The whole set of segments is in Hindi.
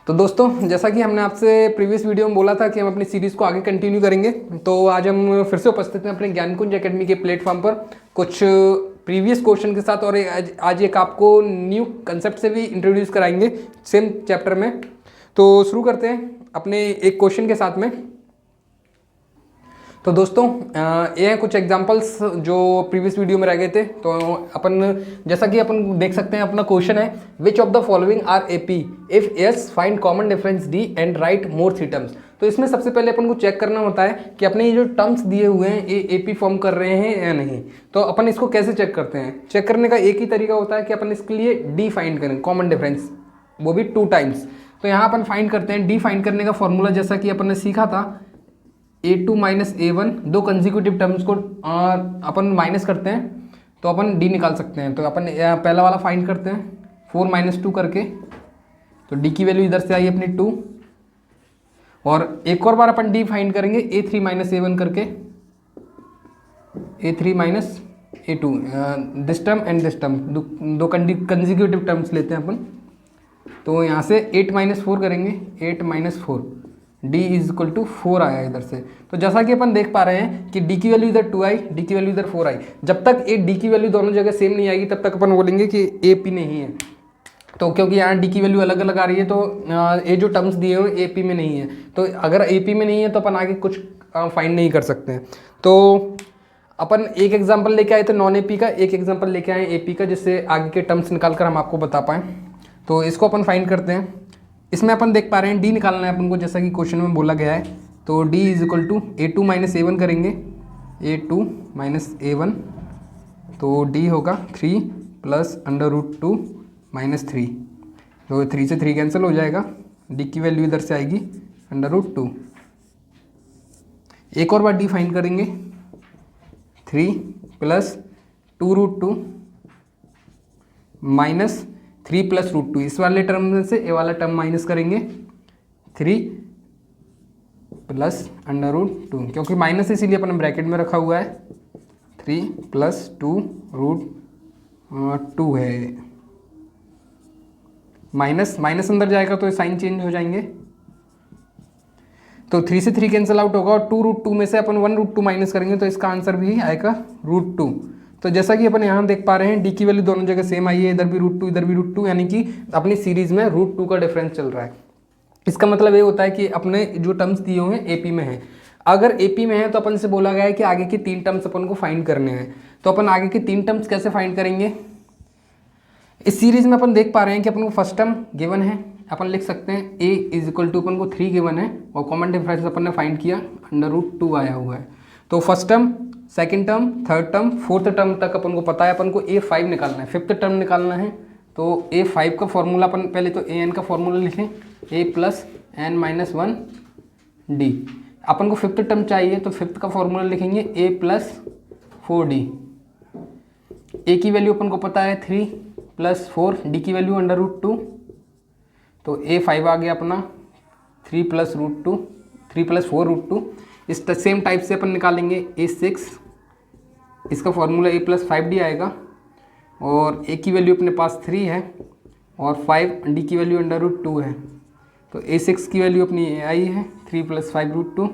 तो दोस्तों, जैसा कि हमने आपसे प्रीवियस वीडियो में बोला था कि हम अपनी सीरीज़ को आगे कंटिन्यू करेंगे, तो आज हम फिर से उपस्थित हैं अपने ज्ञानकुंज एकेडमी के प्लेटफॉर्म पर कुछ प्रीवियस क्वेश्चन के साथ, और आज एक आपको न्यू कंसेप्ट से भी इंट्रोड्यूस कराएंगे सेम चैप्टर में। तो शुरू करते हैं अपने एक क्वेश्चन के साथ में। तो दोस्तों, ये हैं कुछ एग्जांपल्स जो प्रीवियस वीडियो में रह गए थे। तो अपन जैसा कि अपन देख सकते हैं, अपना क्वेश्चन है which of the following are AP, if yes find common difference d and write more 3 terms. तो इसमें सबसे पहले अपन को चेक करना होता है कि अपने ये जो टर्म्स दिए हुए हैं ये एपी फॉर्म कर रहे हैं या नहीं। तो अपन इसको कैसे चेक करते हैं? चेक करने का एक ही तरीका होता है कि अपन इसके लिए डी फाइंड करें, कॉमन डिफरेंस, वो भी 2 टाइम्स। तो यहाँ अपन फाइंड करते हैं डी फाइंड करने का फॉर्मूला, जैसा कि अपन ने सीखा था a2 minus a1, 2 consecutive terms को अपन माइनस करते हैं तो अपन d निकाल सकते हैं। तो अपन पहला वाला फाइंड करते हैं 4 माइनस 2 करके, तो d की वैल्यू इधर से आई अपनी 2। और एक और बार अपन d फाइंड करेंगे a3 माइनस a1 करके, a3 minus a2, this term and this term, दो कंजिक्यूटिव टर्म्स लेते हैं अपन। तो यहाँ से 8 माइनस 4 करेंगे, 8 minus 4, d is equal to 4 आया इधर से। तो जैसा कि अपन देख पा रहे हैं कि d की वैल्यू इधर 2 आई, d की वैल्यू इधर 4 आई। जब तक ये d की वैल्यू दोनों जगह सेम नहीं आएगी तब तक अपन बोलेंगे कि AP नहीं है। तो क्योंकि यहाँ d की वैल्यू अलग अलग आ रही है, तो ये जो टर्म्स दिए हुए AP में नहीं है। तो अगर AP में नहीं है तो अपन आगे कुछ फाइंड नहीं कर सकते हैं। तो अपन एक एग्जाम्पल लेके आए थे नॉन AP का, एक एग्जाम्पल लेके आए AP का, जिससे आगे के टर्म्स निकाल कर हम आपको बता पाएँ। तो इसको अपन फाइंड करते हैं। इसमें अपन देख पा रहे हैं d निकालना है अपन को, जैसा कि क्वेश्चन में बोला गया है। तो d is equal to a2 minus a1 करेंगे, a2 माइनस a1, तो d होगा 3 प्लस अंडर रूट 2 माइनस 3। तो 3 से 3 कैंसिल हो जाएगा, d की वैल्यू इधर से आएगी अंडर रूट 2। एक और बार d फाइंड करेंगे, 3 plus 2 root 2 minus 3 plus root 2। इस वाले टर्म में से ये वाला टर्म माइनस करेंगे, 3 प्लस अंडर रूट 2, क्योंकि माइनस इसीलिए अपन ब्रैकेट में रखा हुआ है। 3 प्लस 2 रूट 2 है, माइनस माइनस अंदर जाएगा तो साइन चेंज हो जाएंगे। तो 3 से 3 कैंसिल आउट होगा, और 2 रूट 2 में से अपन 1 रूट 2 माइनस करेंगे तो इसका आंसर भी आएगा रूट 2। तो जैसा कि अपन यहाँ देख पा रहे हैं d की वैल्यू दोनों जगह सेम आई है, इधर भी रूट 2 इधर भी रूट 2, यानी कि अपनी सीरीज में रूट 2 का डिफरेंस चल रहा है। इसका मतलब ये होता है कि अपने जो टर्म्स दिए हुए हैं AP में है। अगर AP में है तो अपन से बोला गया है कि आगे की 3 टर्म्स अपन को फाइंड करने हैं। तो अपन आगे की 3 टर्म्स कैसे फाइंड करेंगे? इस सीरीज में अपन देख पा रहे हैं कि अपन को फर्स्ट टर्म गिवन है, अपन लिख सकते हैं a इज इक्वल टू अपन को 3 गिवन है, और कॉमन डिफरेंस अपन ने फाइंड किया अंडर रूट 2 आया हुआ है। तो first term, second term, third term, fourth term तक अपन को पता है। अपन को a5 निकालना है, फिफ्थ टर्म निकालना है। तो a5 का फॉर्मूला अपन पहले तो an का फॉर्मूला लिखें, a plus n minus 1 d। अपन को फिफ्थ टर्म चाहिए तो फिफ्थ का फॉर्मूला लिखेंगे a प्लस 4d। a की वैल्यू अपन को पता है 3 प्लस 4, d की वैल्यू अंडर रूट 2। तो a5 आ गया अपना 3 प्लस रूट 2, 3 प्लस 4 रूट 2। इस सेम टाइप से अपन निकालेंगे a6, इसका फॉर्मूला a प्लस 5d आएगा, और a की वैल्यू अपने पास 3 है और 5, d की वैल्यू अंडर रूट 2 है। तो a6 की वैल्यू अपनी आई है 3 प्लस 5 रूट 2।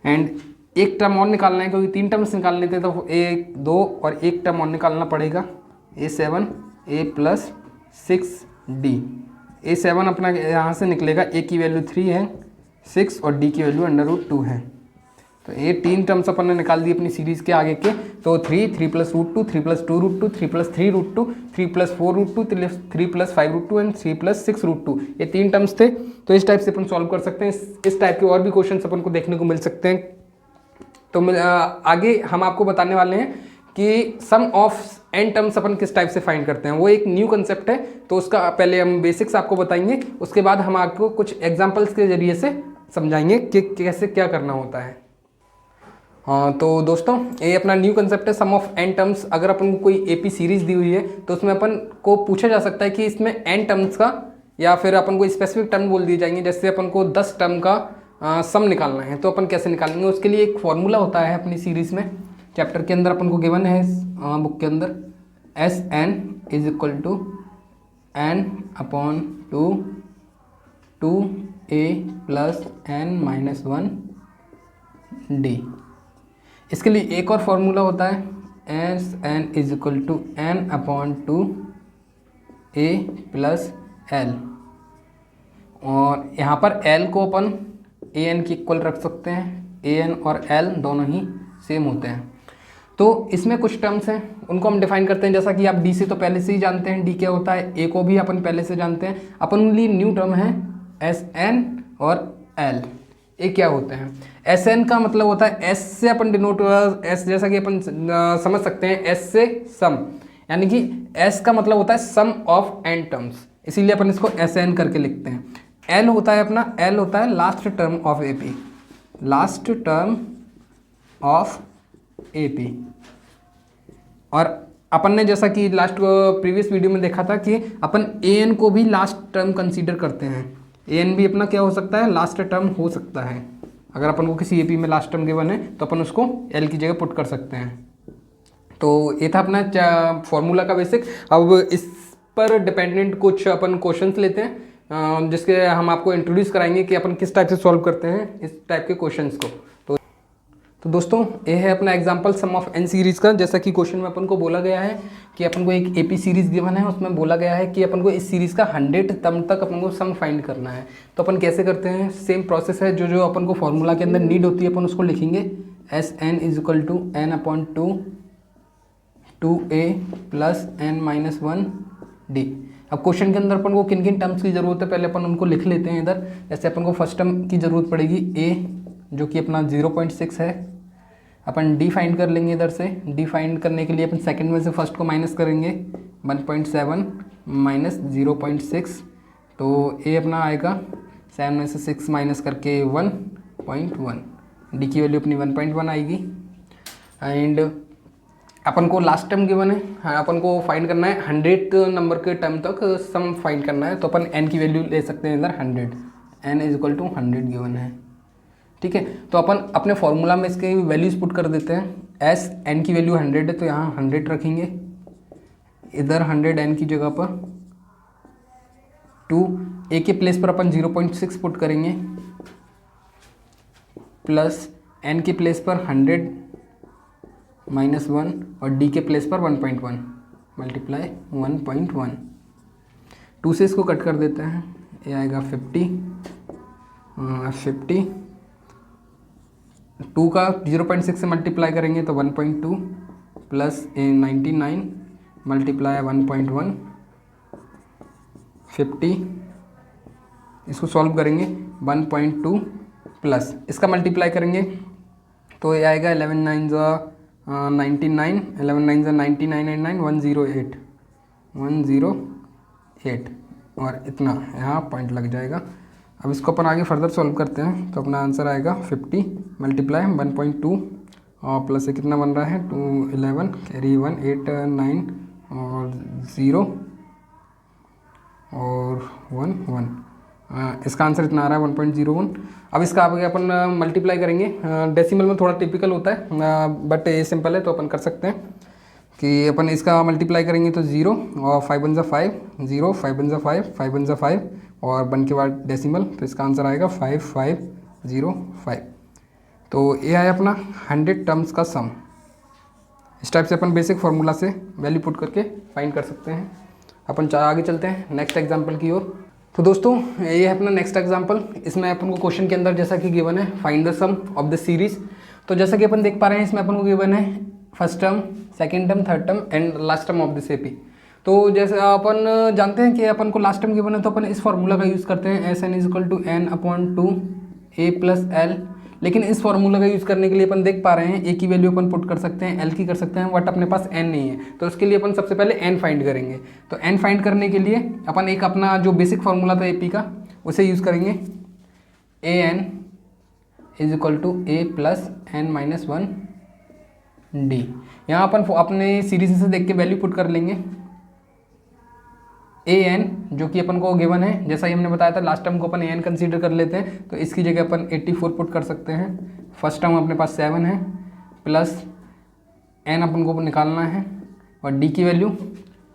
एंड एक टर्म और निकालना है, क्योंकि 3 टर्म्स निकालने थे तो 1, 2 और एक टर्म और निकालना पड़ेगा, a7 a plus 6d। a7 अपना यहाँ से निकलेगा, a की वैल्यू 3 है, 6 और d की वैल्यू अंडर रूट 2 है। तो ये 3 टर्म्स अपन ने निकाल दी अपनी सीरीज़ के आगे के। तो 3 plus root 2, 3 plus 2 root 2, 3 plus 3 root 2, 3 plus 4 root 2, 3 plus 5 root 2 and 3 plus 6 root 2। ये 3 टर्म्स थे। तो इस टाइप से अपन सॉल्व कर सकते हैं। इस टाइप के और भी क्वेश्चन अपन को देखने को मिल सकते हैं। तो आगे हम आपको बताने वाले हैं कि सम ऑफ n टर्म्स अपन किस टाइप से फाइंड करते हैं। वो एक न्यू कंसेप्ट है, तो उसका पहले हम बेसिक्स आपको बताएंगे, उसके बाद हम आपको कुछ एग्जांपल्स के जरिए से समझाएंगे कि कैसे क्या करना होता है। हाँ, तो दोस्तों ये अपना न्यू कंसेप्ट है सम ऑफ n टर्म्स। अगर अपन को कोई AP सीरीज दी हुई है तो उसमें अपन को पूछा जा सकता है कि इसमें n टर्म्स का, या फिर अपन को स्पेसिफिक टर्म बोल दिए जाएंगे। जैसे अपन को 10 टर्म का सम निकालना है तो अपन कैसे निकालेंगे, उसके लिए एक फॉर्मूला होता है अपनी सीरीज में। चैप्टर के अंदर अपन को गिवन है बुक के अंदर, Sn is equal to n upon two a plus n minus 1 d। इसके लिए एक और फॉर्मूला होता है S n is equal to n upon two A plus l, और यहाँ पर एल को अपन ए एन के इक्वल रख सकते हैं। ए एन और एल दोनों ही सेम होते हैं। तो इसमें कुछ टर्म्स हैं, उनको हम डिफाइन करते हैं। जैसा कि आप डी से तो पहले से ही जानते हैं डी क्या होता है, ए को भी अपन पहले से जानते हैं। अपन ओनली न्यू टर्म है एस एन और एल। ए क्या होते हैं? एस एन का मतलब होता है एस से अपन डिनोट, एस जैसा कि अपन समझ सकते हैं एस से सम, यानी कि एस का मतलब होता है सम ऑफ एन टर्म्स, इसीलिए अपन इसको एस एन करके लिखते हैं। एल होता है अपना, एल होता है last term of AP, last term of AP. और अपन ने जैसा कि लास्ट प्रीवियस वीडियो में देखा था कि अपन ए एन को भी लास्ट टर्म कंसीडर करते हैं। ए एन भी अपना क्या हो सकता है? लास्ट टर्म हो सकता है। अगर अपन को किसी एपी में लास्ट टर्म गिवन है तो अपन उसको एल की जगह पुट कर सकते हैं। तो ये था अपना फॉर्मूला का बेसिक। अब इस पर डिपेंडेंट कुछ अपन क्वेश्चंस लेते हैं, जिसके हम आपको इंट्रोड्यूस कराएंगे कि अपन किस टाइप से सॉल्व करते हैं इस टाइप के क्वेश्चंस को। तो दोस्तों ये है अपना example sum of an series का। जैसा कि क्वेश्चन में अपन को बोला गया है कि अपन को एक एपी सीरीज़ गिवन है, उसमें बोला गया है कि अपन को इस सीरीज़ का 100 टर्म तक अपन को सम फाइंड करना है। तो अपन कैसे करते हैं? सेम प्रोसेस है, जो अपन को फॉर्मूला के अंदर नीड होती है अपन उसको लिखेंगे। S n is equal to n upon two A plus N minus 1 d. अब क्वेश्चन के अंदर अपन को किन किन टर्म्स की ज़रूरत है पहले अपन उनको लिख लेते हैं इधर। जैसे अपन को फर्स्ट टर्म की ज़रूरत पड़ेगी ए, जो कि अपना 0.6 है। अपन डी फाइंड कर लेंगे इधर से। डी फाइंड करने के लिए अपन सेकंड में से फर्स्ट को माइनस करेंगे, 1.7 माइनस 0.6, तो ए अपना आएगा 7 में से 6 माइनस करके 1.1। डी की वैल्यू अपनी 1.1 आएगी। एंड अपन को लास्ट टर्म गिवन है, अपन को फाइंड करना है 100 नंबर के टर्म तक सम फाइंड करना है। तो अपन एन की वैल्यू ले सकते हैं इधर 100, n is equal to 100 given है। ठीक है, तो अपन अपने फॉर्मूला में इसके वैल्यूज पुट कर देते हैं। एस एन की वैल्यू 100 है तो यहाँ 100 रखेंगे, इधर 100 एन की जगह पर। 2 ए के प्लेस पर अपन 0.6 पुट करेंगे, प्लस एन के प्लेस पर 100 माइनस 1 और डी के प्लेस पर 1.1 मल्टीप्लाई 1.1। 2 से इसको कट कर देते हैं, ये आएगा 50। 2 का 0.6 से मल्टीप्लाई करेंगे तो 1.2 प्लस 99 मल्टीप्लाई 1.1 50। इसको सॉल्व करेंगे 1.2 प्लस इसका मल्टीप्लाई करेंगे तो ये आएगा 11 9 99, 11 9 99 एंड 9 108 और इतना यहाँ पॉइंट लग जाएगा। अब इसको अपन आगे फर्दर सॉल्व करते हैं तो अपना आंसर आएगा 50 मल्टीप्लाई 1.2 और प्लस से कितना बन रहा है 2 11 कैरी 1 8 9 और 0 और 1 1। इसका आंसर इतना आ रहा है 1.01। अब इसका आगे अपन मल्टीप्लाई करेंगे। डेसिमल में थोड़ा टिपिकल होता है, बट ये सिंपल है तो अपन कर सकते हैं कि अपन इसका मल्टीप्लाई करेंगे तो 0 और 5 1 5 0 5 1 5 5 1 5 और 1 के बाद डेसिमल, तो इसका आंसर आएगा 5505। तो ये है अपना 100 टर्म्स का सम। इस टाइप से अपन बेसिक फार्मूला से वैल्यू पुट करके फाइंड कर सकते हैं। अपन आगे चलते हैं नेक्स्ट एग्जाम्पल की ओर। तो दोस्तों ये है अपना नेक्स्ट एग्जाम्पल। इसमें अपन को क्वेश्चन के अंदर जैसा कि गिवन है find the sum of the series. तो जैसा कि अपन देख पा रहे हैं इसमें अपन को गिवन है first term, second term, third term and last term of this AP. तो जैसे अपन जानते हैं कि अपन को लास्ट टर्म गिवन है तो अपन इस फॉर्मूला का यूज़ करते हैं S n is equal to n upon 2 a plus l. लेकिन इस फॉर्मूला का यूज़ करने के लिए अपन देख पा रहे हैं ए की वैल्यू अपन पुट कर सकते हैं, एल की कर सकते हैं, बट अपने पास एन नहीं है। तो उसके लिए अपन सबसे पहले एन फाइंड करेंगे। तो एन फाइंड करने के लिए अपन एक अपना जो बेसिक फार्मूला था एपी का उसे यूज़ करेंगे। A N is equal to A plus N minus 1 D. यहाँ अपन अपने सीरीज से देख के वैल्यू पुट कर लेंगे। ए एन जो कि अपन को गिवन है, जैसा ही हमने बताया था लास्ट टर्म को अपन ए एन कंसीडर कर लेते हैं, तो इसकी जगह अपन 84 पुट कर सकते हैं। फर्स्ट टर्म अपने पास 7 है प्लस एन अपन को निकालना है और डी की वैल्यू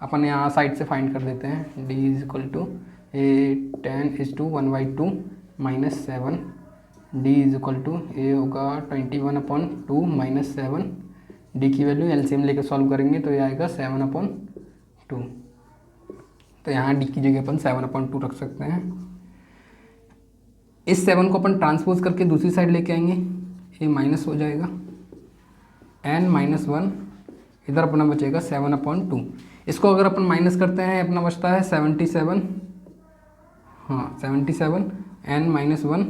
अपन यहाँ साइड से फाइंड कर देते हैं। D is equal to A 10:1/2 minus 7, D is equal to A होगा 21/2 माइनस 7, डी की वैल्यू एलसीएम लेकर सॉल्व करेंगे तो ये आएगा 7/2। तो यहाँ डी की जगह अपन 7/2 रख सकते हैं। इस 7 को अपन ट्रांसपोज करके दूसरी साइड लेके आएंगे, ये माइनस हो जाएगा, n-1 इधर अपना बचेगा 7/2। इसको अगर अपन माइनस करते हैं अपना बचता है 77, हाँ 77, n-1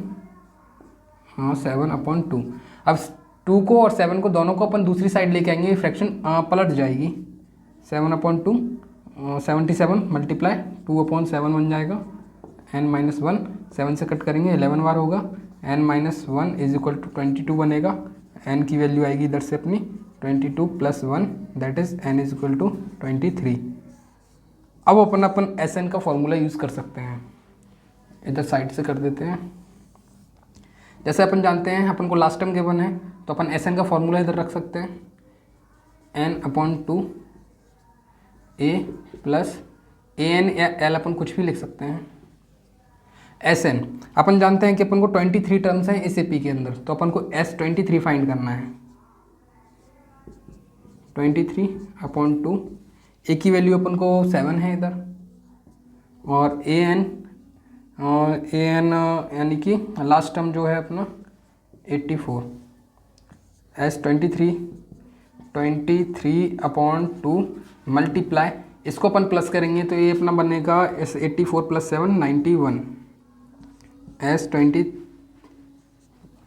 हाँ 7/2। अब 2 को और 7 को दोनों को अपन दूसरी साइड लेके आएंगे, फ्रैक्शन पलट जाएगी। 7/2 77 मल्टीप्लाई 2/7 बन जाएगा, n-1 7 से कट करेंगे 11 बार होगा, n-1 इज इक्वल टू 22 बनेगा। n की वैल्यू आएगी इधर से अपनी 22 + 1 that is n is equal to 23। अब अपन Sn का फॉर्मूला यूज़ कर सकते हैं, इधर साइड से कर देते हैं। जैसे अपन जानते हैं अपन को लास्ट टर्म गिवन है तो अपन Sn का फॉर्मूला इधर रख सकते हैं, n/2 a प्लस an या l अपन कुछ भी लिख सकते हैं। Sn अपन जानते हैं कि अपन को 23 टर्म्स हैं इस AP के अंदर, तो अपन को S23 फाइंड करना है। 23/2 a की वैल्यू अपन को 7 है इधर, और an यानी कि लास्ट टर्म जो है अपना 84, S23/2 मल्टीप्लाई, इसको अपन प्लस करेंगे तो ये अपना बनेगा 84 + 7 91,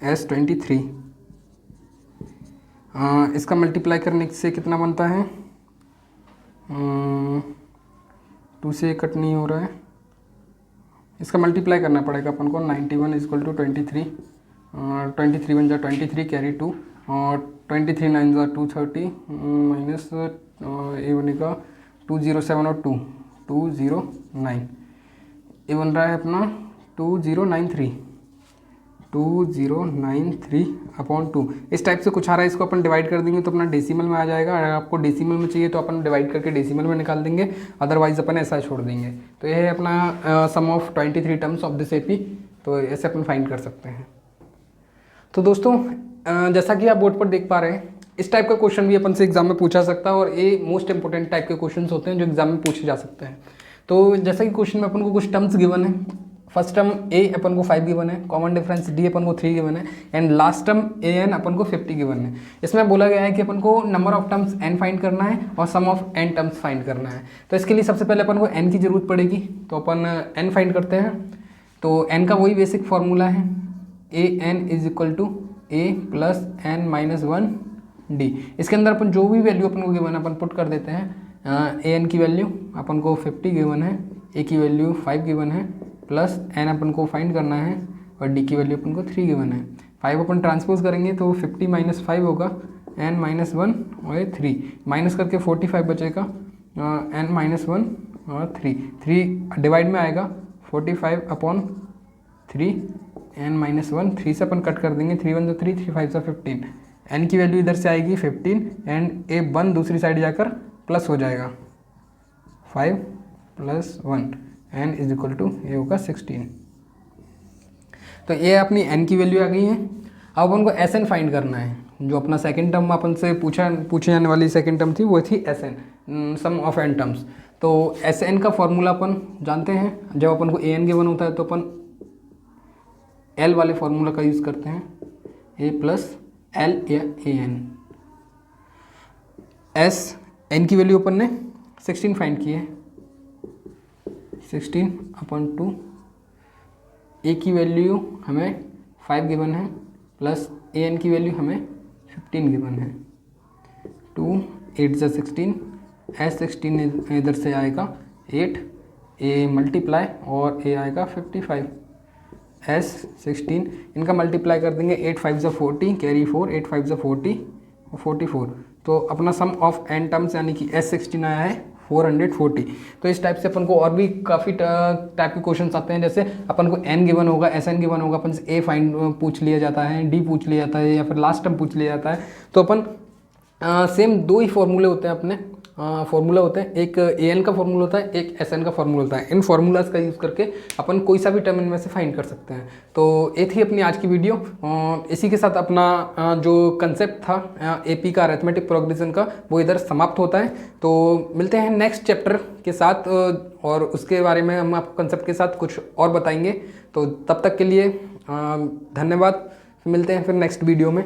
S23 इसका मल्टीप्लाई करने से कितना बनता है, 2 से कट नहीं हो रहा है, इसका मल्टीप्लाई करना पड़ेगा अपन को। 91 = 23, 23 बन जाए 23 कैरी 2, और 23 9 = 230 माइनस ये बनेगा 207 और 209, ये बन रहा है अपना 2093/2। इस टाइप से कुछ आ रहा है, इसको अपन डिवाइड कर देंगे तो अपना डेसिमल में आ जाएगा। अगर आपको डेसिमल में चाहिए तो अपन डिवाइड करके डेसिमल में निकाल देंगे, अदरवाइज अपन ऐसा छोड़ देंगे। तो ये है अपना sum of 23 terms of this AP, तो ऐसे अपन फाइंड कर सकते हैं। तो दोस्तों जैसा कि आप बोर्ड पर देख पा रहे हैं, इस टाइप का क्वेश्चन भी अपन से एग्जाम में पूछा सकता है, और ये मोस्ट इंपॉर्टेंट टाइप के क्वेश्चन होते हैं जो एग्जाम में पूछे जा सकते हैं। तो जैसा कि क्वेश्चन में अपन को कुछ टर्म्स गिवन है, फर्स्ट टर्म a अपन को 5 गिवन है, कॉमन डिफरेंस d अपन को 3 गिवन है, एंड लास्ट टर्म an अपन को 50 गिवन है। इसमें बोला गया है कि अपन को number of terms n find करना है और सम ऑफ n टर्म्स फाइंड करना है। तो इसके लिए सबसे पहले अपन को n की ज़रूरत पड़ेगी, तो अपन n फाइंड करते हैं। तो n का वही बेसिक फार्मूला है, an = a + n-1 d। इसके अंदर अपन जो भी वैल्यू अपन को गिवन है अपन पुट कर देते हैं। an की वैल्यू अपन को 50 गिवन है, a की वैल्यू 5 गिवन है, प्लस n अपन को फाइंड करना है, और d की वैल्यू अपन को 3 गिवन है। 5 अपन ट्रांसपोज करेंगे तो 50 - 5 होगा, n-1 और 3 माइनस करके 45 बचेगा, n-1 और 3 डिवाइड में आएगा 45/3, n-1 3 से अपन कट कर देंगे, 3 1 3 3 5 15, n की वैल्यू इधर से आएगी 15, एंड a1 दूसरी साइड जाकर प्लस हो जाएगा 5 + 1, n इज इक्वल टू ये होगा 16। तो ये अपनी n की वैल्यू आ गई है। अब अपन को Sn फाइंड करना है, जो अपना सेकंड टर्म अपन से पूछे जाने वाली सेकंड टर्म थी वो थी Sn, sum of n terms. तो Sn का फॉर्मूला अपन जानते हैं, जब अपन को an गिवन होता है तो अपन l वाले फॉर्मूला का यूज़ करते हैं, a + l या an। n की वैल्यू अपन ने 16 फाइंड की है, 16/2, a की वैल्यू हमें 5 गिवन है, प्लस an की वैल्यू हमें 15 गिवन है। 2 8 = 16, S16 इधर से आएगा 8, a मल्टीप्लाई और a आएगा 55, S16 इनका मल्टीप्लाई कर देंगे, 8 5 = 40 कैरी 4, 8 5 = 40 और 44। तो अपना सम ऑफ n टर्म्स यानी कि S16 आया है 440। तो इस टाइप से अपन को और भी काफ़ी टाइप के क्वेश्चंस आते हैं, जैसे अपन को n गिवन होगा, Sn गिवन होगा, अपन से a फाइंड पूछ लिया जाता है, d पूछ लिया जाता है, या फिर लास्ट टर्म पूछ लिया जाता है। तो अपन सेम 2 ही फॉर्मूले होते हैं अपने, फॉर्मूला होते हैं, एक ए एन का फॉर्मूला होता है, एक एस एन का फॉर्मूला होता है। इन फार्मूलाज का यूज़ करके अपन कोई सा भी टर्म इनमें से फाइंड कर सकते हैं। तो ये थी अपनी आज की वीडियो। इसी के साथ अपना जो कंसेप्ट था एपी का अरिथमेटिक प्रोग्रेशन का वो इधर समाप्त होता है। तो मिलते हैं नेक्स्ट चैप्टर के साथ और उसके बारे में हम आपको कंसेप्ट के साथ कुछ और बताएंगे। तो तब तक के लिए धन्यवाद। मिलते हैं फिर नेक्स्ट वीडियो में।